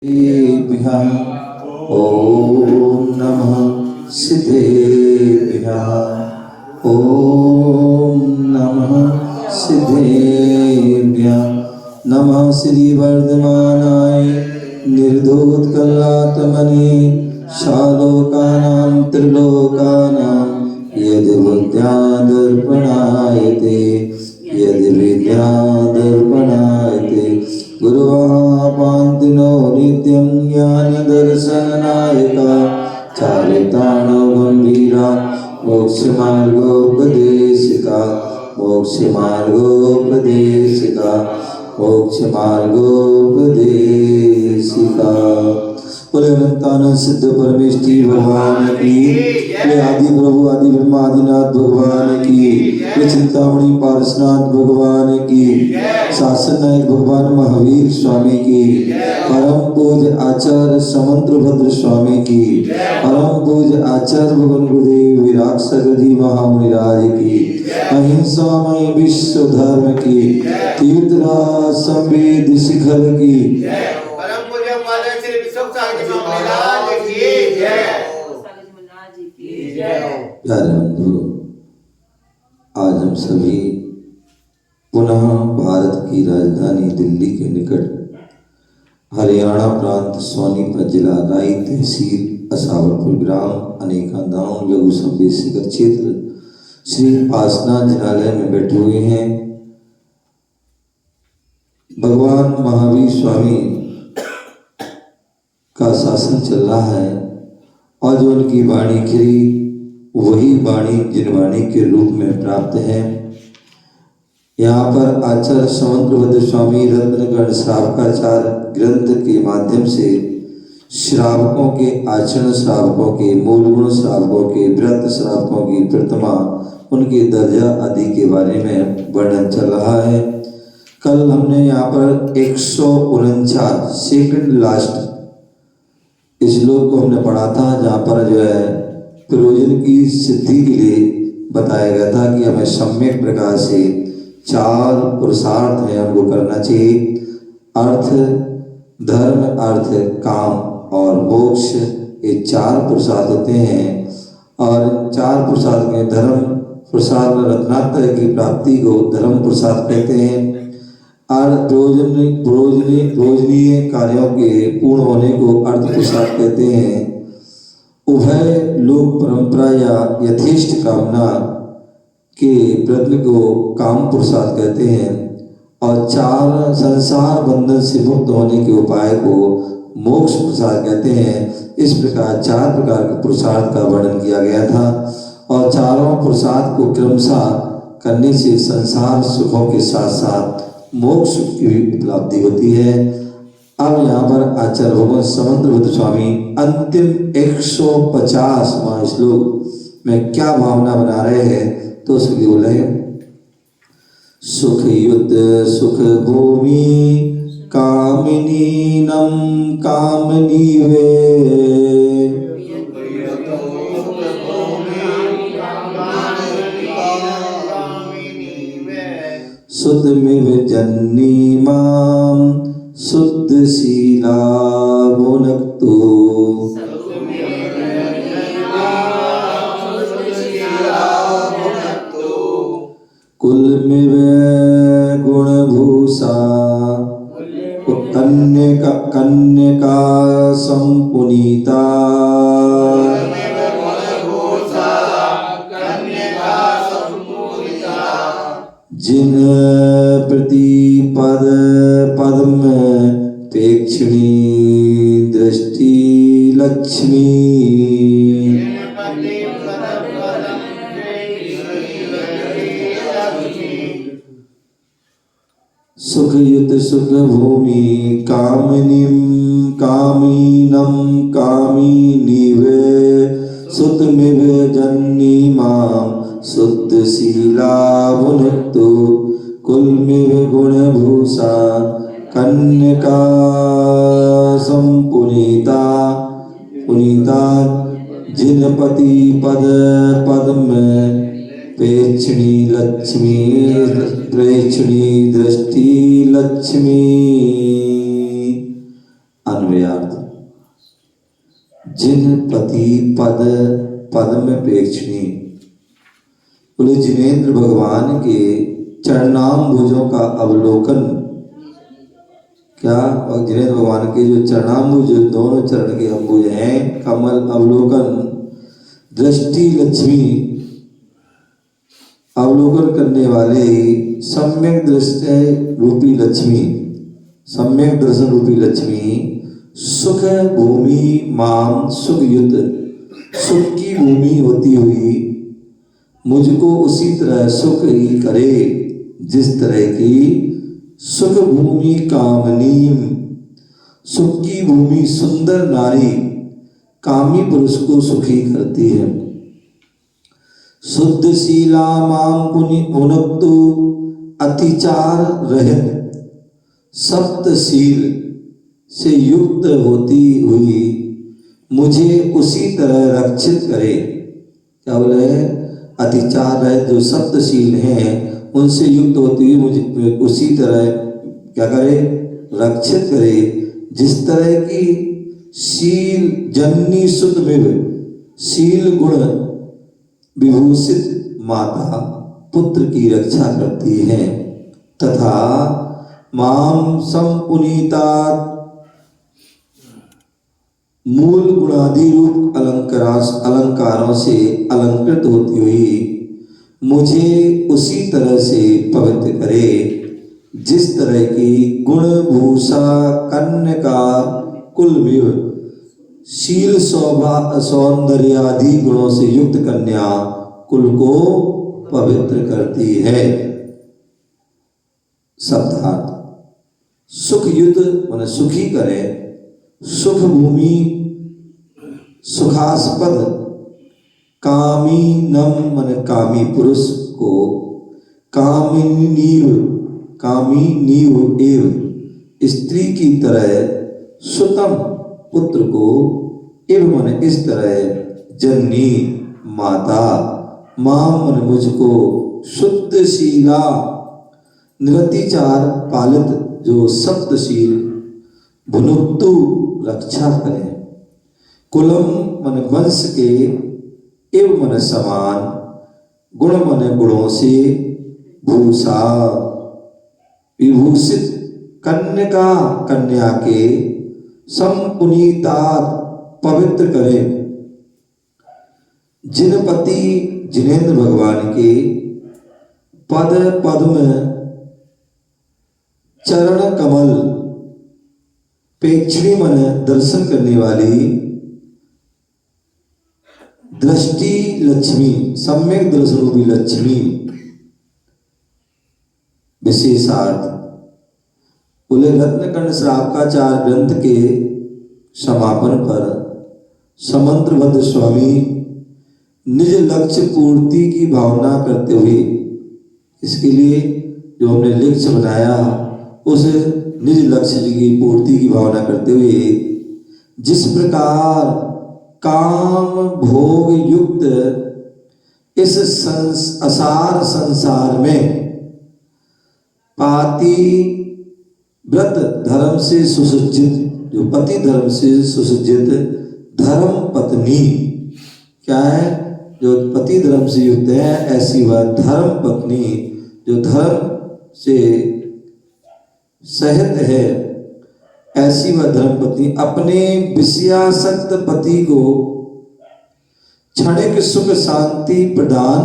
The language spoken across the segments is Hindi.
सिद्धेभ्यः ॐ नमः सिद्धेभ्यः ॐ नमः सिद्धेभ्यः नमः श्री वर्धमानाय निर्धूतकलात्मने शालोकानां त्रिलोकानां यद्विद्यादर्पणायते यद्विद्यादर्पणायते गुरुवापान्तिनो नित्यं ज्ञानदर्शननायका चारितानो गम्भीरा मोक्षमार्गोपदेशिका मोक्षमार्गोपदेशिका मोक्षमार्गोपदेशिका। बोले अनंतानंद सिद्ध परमेष्ठी भगवान की, आदि प्रभु आदि ब्रह्मा आदिनाथ भगवान की, चिंतामणि पारसनाथ भगवान की, शासन नायक भगवान महावीर स्वामी की, परम पूज्य आचार्य समंत्रभद्र स्वामी की, परम पूज्य आचार्य भगवान गुरुदेव विराट सगरी महामुनिराज की, अहिंसामय विश्व धर्म की, तीर्थराज संवेद शिखर की, प्यारे बंधु, आज हम सभी पुनः भारत की राजधानी दिल्ली के निकट हरियाणा प्रांत सोनीपत जिला राई तहसील असावरपुर ग्राम अनेका गांव लघु संवेदनगर क्षेत्र श्री पासना जिनालय में बैठे हुए हैं। भगवान महावीर स्वामी का शासन चल रहा है और जो उनकी वाणी खिरी वही वाणी जिनवाणी के रूप में प्राप्त है। यहाँ पर आचार्य समंत्रभद्र स्वामी रत्नगण श्रावकाचार ग्रंथ के माध्यम से श्रावकों के आचरण, श्रावकों के मूल गुण, श्रावकों के व्रत, श्रावकों की प्रतिमा, उनके दर्जा आदि के बारे में वर्णन चल रहा है। कल हमने यहाँ पर 149 सेकंड लास्ट श्लोक को हमने पढ़ा था, जहाँ पर जो है प्रयोजन की सिद्धि के लिए बताया गया था कि हमें सम्यक प्रकार से 4 पुरुषार्थ हैं हमको करना चाहिए। अर्थ, धर्म, अर्थ, काम और मोक्ष, ये 4 पुरुषार्थ होते हैं। और 4 पुरुषार्थ में धर्म पुरुषार्थ रत्नात्रय की प्राप्ति को धर्म पुरुषार्थ कहते हैं। और प्रयोजनीय कार्यों के पूर्ण होने को अर्थ पुरुषार्थ कहते हैं। उभय लोक परंपरा या यथेष्ट कामना के प्रयत्न को काम पुरुषार्थ कहते हैं। और 4 संसार बंधन से मुक्त होने के उपाय को मोक्ष पुरुषार्थ कहते हैं। इस प्रकार 4 प्रकार के पुरुषार्थ का वर्णन किया गया था और चारों पुरुषार्थ को क्रमशः करने से संसार सुखों के साथ साथ मोक्ष की उपलब्धि होती है। अब यहाँ पर आचार्य भगवान समंत्रभद्र स्वामी अंतिम 150वां श्लोक में क्या भावना बना रहे हैं, तो उसके लिए बोले सुख युद्ध सुख भूमि कामिनी नम कामनी वे सुतमिव जन्नी माम शुद्ध शीला भुनक्तु कुलमिव गुणभूषा कन्यका संपुनीता जिन प्रति पद पद्म पेक्षणी दृष्टि लक्ष्मी सुख युत सुख भूमि कामिनीम कामीनम कामिनीव सुतमिव जन्नी माम शुद्ध शीला भुनक्तु कुलमिव गुणभूषा कन्यका संपुनीता पुनीता जिनपति पद पद्म प्रेक्षणी लक्ष्मी प्रेक्षणी दृष्टि लक्ष्मी। अन्वया शब्दार्थ। जिन पति पद पद्म पेक्षणी, बोले जिनेंद्र भगवान के चरणाम्बुजों का अवलोकन, क्या और जिनेंद्र भगवान के जो चरणाम्बुज, दोनों चरण के अंबुज हैं, कमल अवलोकन, दृष्टि लक्ष्मी, अवलोकन करने वाले सम्यक दृष्टि रूपी लक्ष्मी, सम्यक दर्शन रूपी लक्ष्मी, सुख भूमि माम सुख युत, सुख की भूमि होती हुई मुझको उसी तरह सुख ही करे जिस तरह की सुख भूमि कामनी, सुख की भूमि सुंदर नारी कामी पुरुष को सुखी करती है। शुद्ध शीला माम पुनक्तु अतिचार रहित, सप्तशील से युक्त होती हुई मुझे उसी तरह रक्षित करे। क्या बोले? अतिचार रहित जो सप्तशील हैं उनसे युक्त होती हुई मुझे उसी तरह क्या करे? रक्षित करे, जिस तरह की शील जननी सुत विव, शील गुण विभूषित माता पुत्र की रक्षा करती है। तथा माम संपुनीता मूल गुणादि रूप अलंकारों से अलंकृत होती हुई मुझे उसी तरह से पवित्र करे, जिस तरह की गुण भूषा कन्या कुलविव, शील सौंदर्य आदि गुणों से युक्त कन्या कुल को पवित्र करती है। शब्दार्थ, सुख युत माने सुखी करे, सुख भूमि सुखास्पद, कामी नम माने कामी पुरुष को, कामी नीव एव स्त्री की तरह, सुतम पुत्र को, एव माने इस तरह, जननी माता, माम माने मुझको, शुद्ध शीला निरतिचार पालित जो सप्तशील, भुनुक्तु रक्षा करें, कुलम मन वंश के, एव मन समान, गुण मन गुणों से, भूषा विभूषित, कन्या के, संपुनीता पवित्र करे, जिन पति जिनेंद्र भगवान के पद पद्म चरण कमल पेक्षणी मन दर्शन करने वाली, दृष्टि लक्ष्मी, सम्यक दर्शन रूपी लक्ष्मी, विशेषार्थ, बोले रत्नकर्ण श्रावकाचार ग्रंथ के समापन पर समंत्रबद्ध स्वामी निज लक्ष्य पूर्ति की भावना करते हुए, इसके लिए जो हमने लक्ष्य बनाया उस निज लक्ष्य की पूर्ति की भावना करते हुए, जिस प्रकार काम भोग युक्त इस असार संसार में पाति व्रत धर्म से सुसज्जित, जो पति धर्म से सुसज्जित धर्म पत्नी, क्या है? जो पति धर्म से युक्त है, ऐसी वह धर्म पत्नी जो धर्म से सहित है, ऐसी वह धर्मपत्नी अपने विषयासक्त पति को क्षणिक सुख शांति प्रदान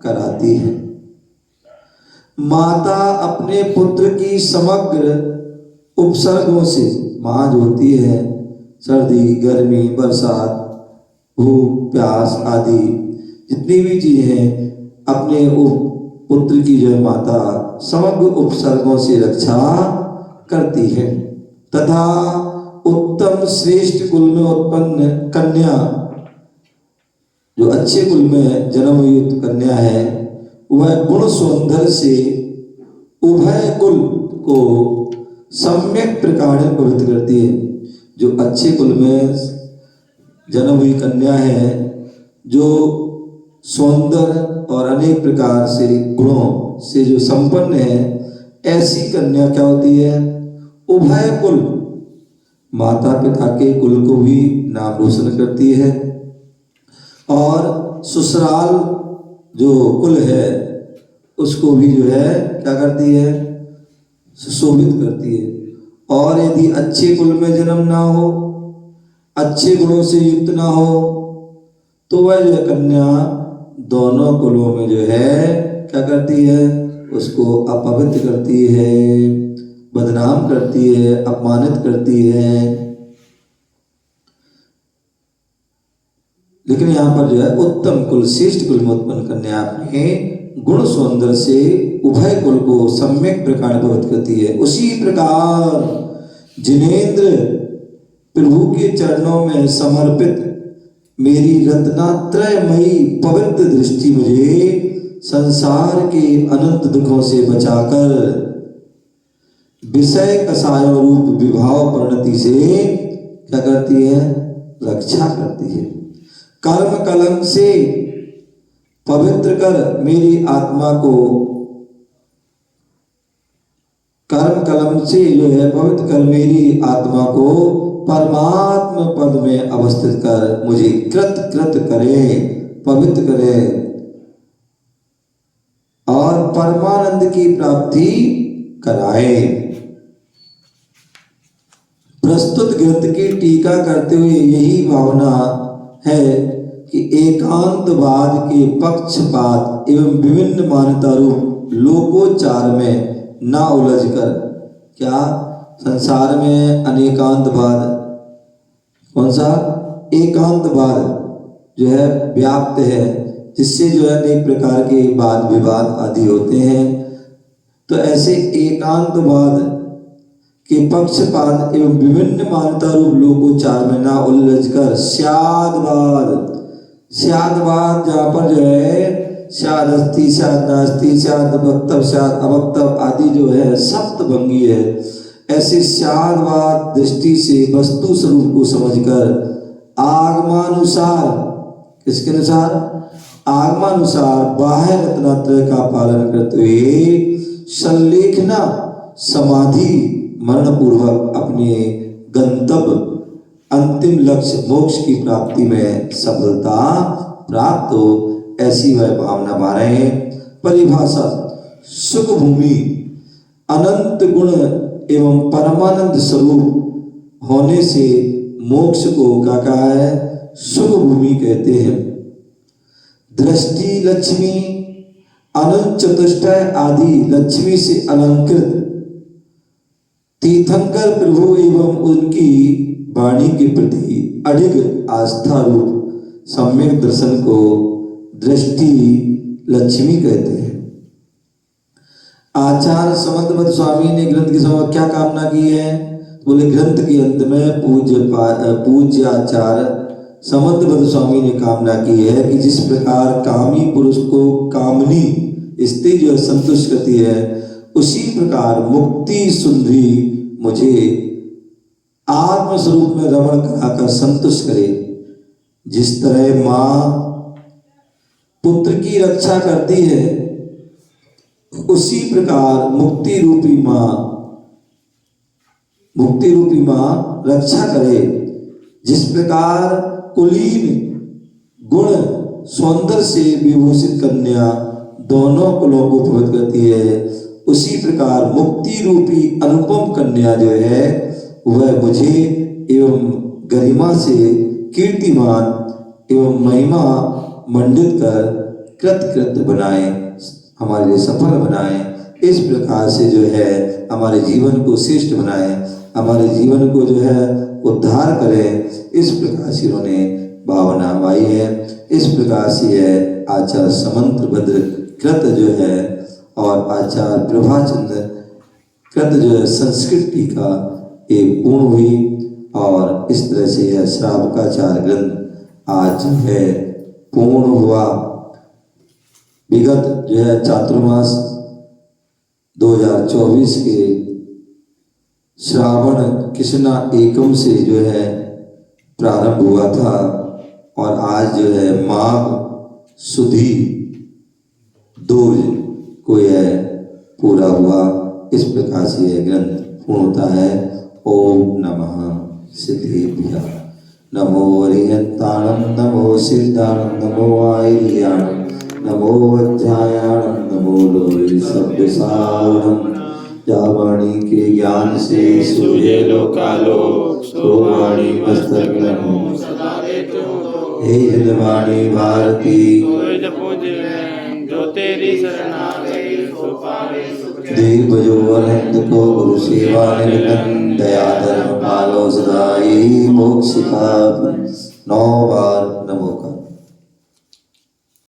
कराती है। माता अपने पुत्र की समग्र उपसर्गों से, मां जो होती है, सर्दी गर्मी बरसात भूख प्यास आदि जितनी भी चीजें हैं, अपने पुत्र की जो है माता समग्र उपसर्गों से रक्षा करती है। तथा उत्तम श्रेष्ठ कुल में उत्पन्न कन्या, जो अच्छे कुल में जन्म युक्त कन्या है, वह गुण सौंदर्य से उभय कुल को सम्यक प्रकार पवित्र करती है। जो अच्छे कुल में जन्म हुई कन्या है, जो सौंदर्य और अनेक प्रकार से गुणों से जो संपन्न है, ऐसी कन्या क्या होती है? उभय कुल माता पिता के कुल को भी नाम रोशन करती है और ससुराल जो कुल है उसको भी जो है क्या करती है, सुशोभित करती है। और यदि अच्छे कुल में जन्म ना हो, अच्छे गुणों से युक्त ना हो, तो वह जो है कन्या दोनों कुलों में जो है क्या करती है, उसको अपवित्र करती है, बदनाम करती है, अपमानित करती है। लेकिन यहाँ पर जो है उत्तम कुल श्रेष्ठ कुल में उत्पन्न कन्या अपने गुण सौंदर्य से उभय कुल को सम्यक प्रकार पवित्र करती है। उसी प्रकार जिनेंद्र प्रभु के चरणों में समर्पित मेरी रत्नात्रयमयी पवित्र दृष्टि मुझे संसार के अनंत दुखों से बचाकर विषय कसायों रूप विभाव परिणति से क्या करती है, रक्षा करती है। कर्म कलंक से पवित्र कर मेरी आत्मा को, कर्म कलंक से जो है पवित्र कर मेरी आत्मा को परमात्म पद में अवस्थित कर मुझे कृत कृत करे, पवित्र करे और परमानंद की प्राप्ति कराए। प्रस्तुत ग्रंथ की टीका करते हुए यही भावना है कि एकांतवाद के पक्षपात एवं विभिन्न मान्यता रूप लोकोचार में ना उलझकर, क्या संसार में अनेकांतवाद, कौन सा एकांतवाद जो है व्याप्त है, जिससे जो है अनेक प्रकार के वाद विवाद आदि होते हैं। तो ऐसे एकांतवाद के पक्षपात एवं विभिन्न मान्यता रूप लोकोचार में ना उलझकर स्यादवाद, स्यादवाद जहाँ पर जो है स्याद अस्ति, स्याद नास्ति, स्याद वक्तव्य, स्याद अवक्तव्य आदि जो है सप्तभंगी है, ऐसे स्यादवाद दृष्टि से वस्तु स्वरूप को समझकर आगमानुसार, किसके अनुसार, आगमानुसार बाह्य रत्नात्रय का पालन करते हुए संलेखना समाधि मरण पूर्वक अपने गंतव्य अंतिम लक्ष्य मोक्ष की प्राप्ति में सफलता प्राप्त हो, ऐसी वह भावना बना रहे हैं। परिभाषा सुख भूमि अनंत गुण एवं परमानंद स्वरूप होने से मोक्ष को क्या कहा है, सुख भूमि कहते हैं। दृष्टि लक्ष्मी अनंत चतुष्टय आदि लक्ष्मी से अलंकृत तीर्थंकर प्रभु एवं उनकी वाणी के प्रति अडिग आस्था रूप सम्यक दर्शन को दृष्टि लक्ष्मी कहते हैं। आचार्य समंतपद स्वामी ने ग्रंथ के समय क्या कामना की है, बोले ग्रंथ के अंत में पूज्य आचार्य समंतपद स्वामी ने कामना की है कि जिस प्रकार कामी पुरुष को कामनी स्त्री जो संतुष्ट करती है, उसी प्रकार मुक्ति सुंदरी मुझे आत्म स्वरूप में रमण कराकर संतुष्ट करे। जिस तरह माँ पुत्र की रक्षा करती है, उसी प्रकार मुक्ति रूपी माँ रक्षा करे। जिस प्रकार कुलीन गुण सौंदर्य से विभूषित कन्या दोनों कुलों को पवित्र करती है, उसी प्रकार मुक्ति रूपी अनुपम कन्या जो है वह मुझे एवं गरिमा से कीर्तिमान एवं महिमा मंडित कर कृत बनाए, हमारे लिए सफल बनाए। इस प्रकार से जो है हमारे जीवन को श्रेष्ठ बनाए, हमारे जीवन को जो है उद्धार करें। इस प्रकार से उन्होंने भावना वाई है। इस प्रकार से है आचार्य समंतभद्र कृत जो है और आचार्य प्रभाचंद्र कृत जो है संस्कृत टीका एक पूर्ण हुई और इस तरह से यह श्रावकाचार्य ग्रंथ आज जो है पूर्ण हुआ। विगत जो है चातुर्मास 2024 के श्रावण कृष्णा एकम से जो है प्रारंभ हुआ था और आज जो है माघ सुधी 2 को यह पूरा हुआ। इस प्रकार से यह ग्रंथ पूर्ण होता है। ओम नमः। सिद्धेभ्यः नमो अरिहन्ताणं नमो सिद्धाणं नमो आयर्याणं नमो वज्रायाणं नमो लोहि सभ्यसारणं या वाणी के ज्ञान से सूर्य लोकालोक सो वाणी मस्तक नमो हे जलवाणी भारती जो तेरी शरणागति सो पावे देव जो अनंत को गुरु सेवा निरतन दया धर्म पालो सदाई मोक्ष का नौ बार